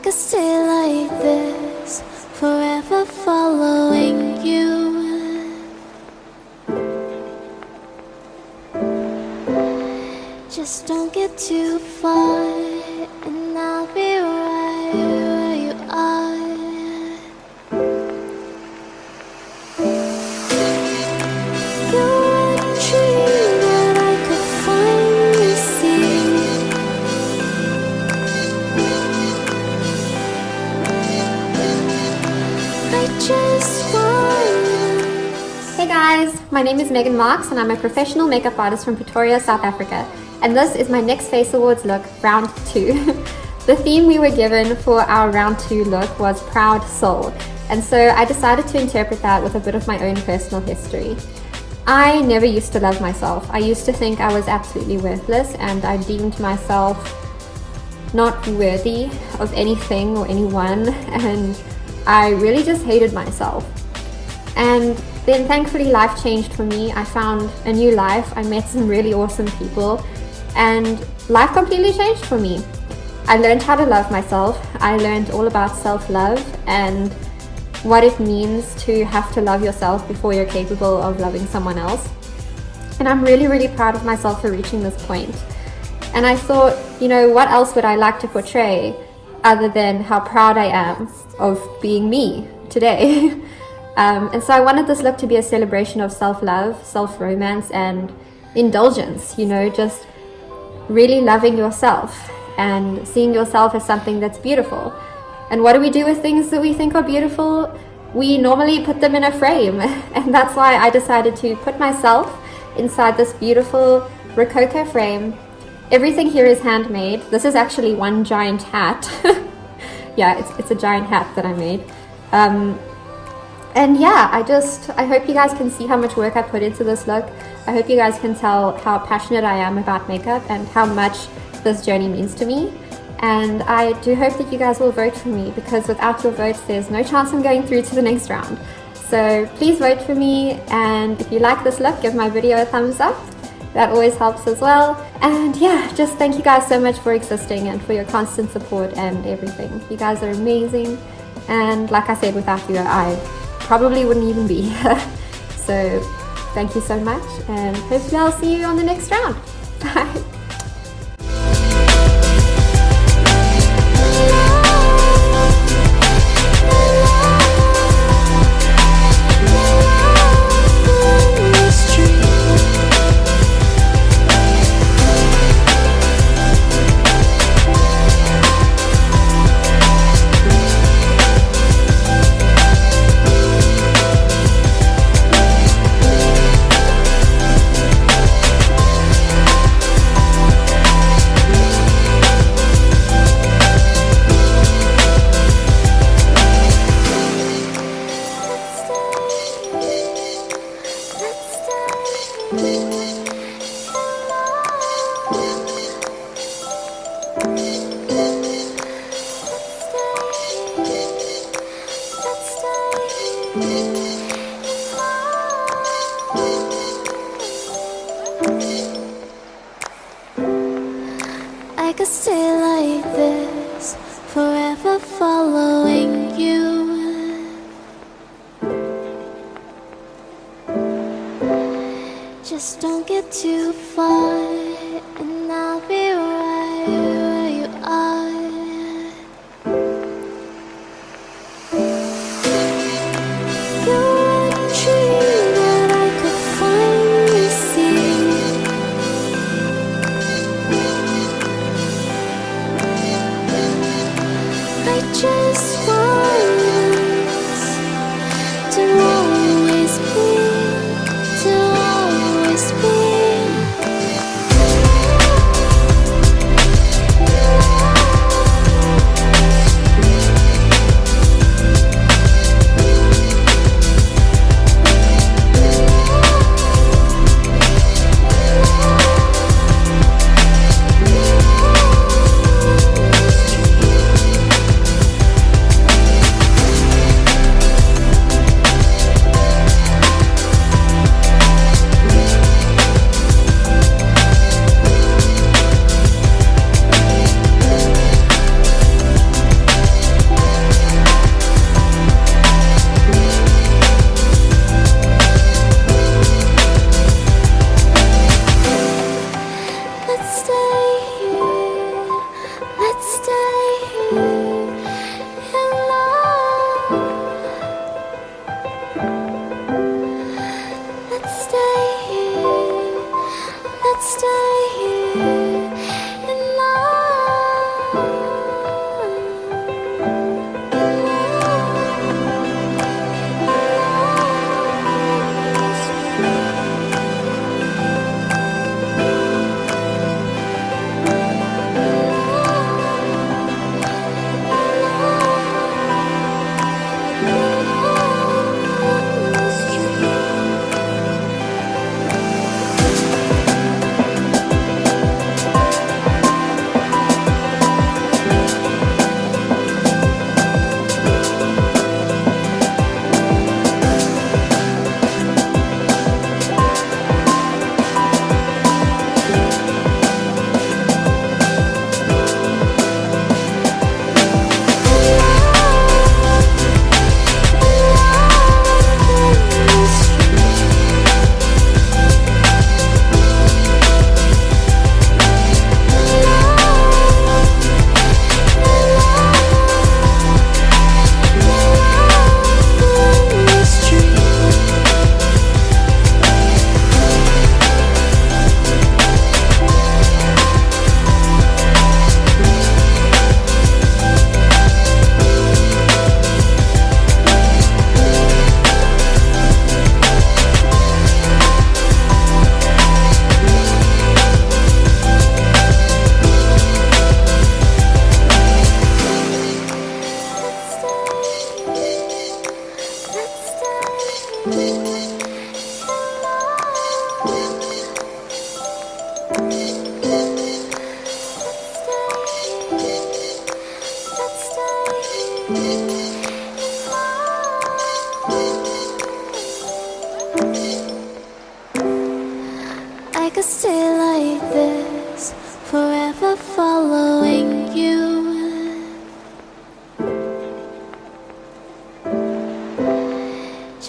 could stay like this, forever following you. Just don't get too far, and I'll be right where you are. You're a dream that I could finally see. Hey guys, my name is Megan Marks and I'm a professional makeup artist from Pretoria, South Africa. And this is my NYX Face Awards look, round 2. The theme we were given for our round 2 look was Proud Soul. And so I decided to interpret that with a bit of my own personal history. I never used to love myself. I used to think I was absolutely worthless and I deemed myself not worthy of anything or anyone, and I really just hated myself. And then thankfully life changed for me. I found a new life, I met some really awesome people, and life completely changed for me. I learned how to love myself. I learned all about self-love and what it means to have to love yourself before you're capable of loving someone else. And I'm really, really proud of myself for reaching this point. And I thought, you know, what else would I like to portray other than how proud I am of being me today? And so I wanted this look to be a celebration of self-love, self-romance, and indulgence, you know, just really loving yourself and seeing yourself as something that's beautiful. And what do we do with things that we think are beautiful? We normally put them in a frame, and that's why I decided to put myself inside this beautiful Rococo frame. Everything here is handmade. This is actually one giant hat. Yeah, it's a giant hat that I made. And yeah, I hope you guys can see how much work I put into this look. I hope you guys can tell how passionate I am about makeup and how much this journey means to me. And I do hope that you guys will vote for me, because without your votes, there's no chance I'm going through to the next round. So please vote for me, and if you like this look, give my video a thumbs up. That always helps as well. And yeah, just thank you guys so much for existing and for your constant support and everything. You guys are amazing. And like I said, without you, I probably wouldn't even be here. So thank you so much, and hopefully I'll see you on the next round. Bye. I could stay like this, forever following you. Just don't get too far, and I'll be right where you are. You're a dream that I could finally see. I just want us to always be, to always be.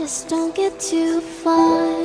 just don't get too far.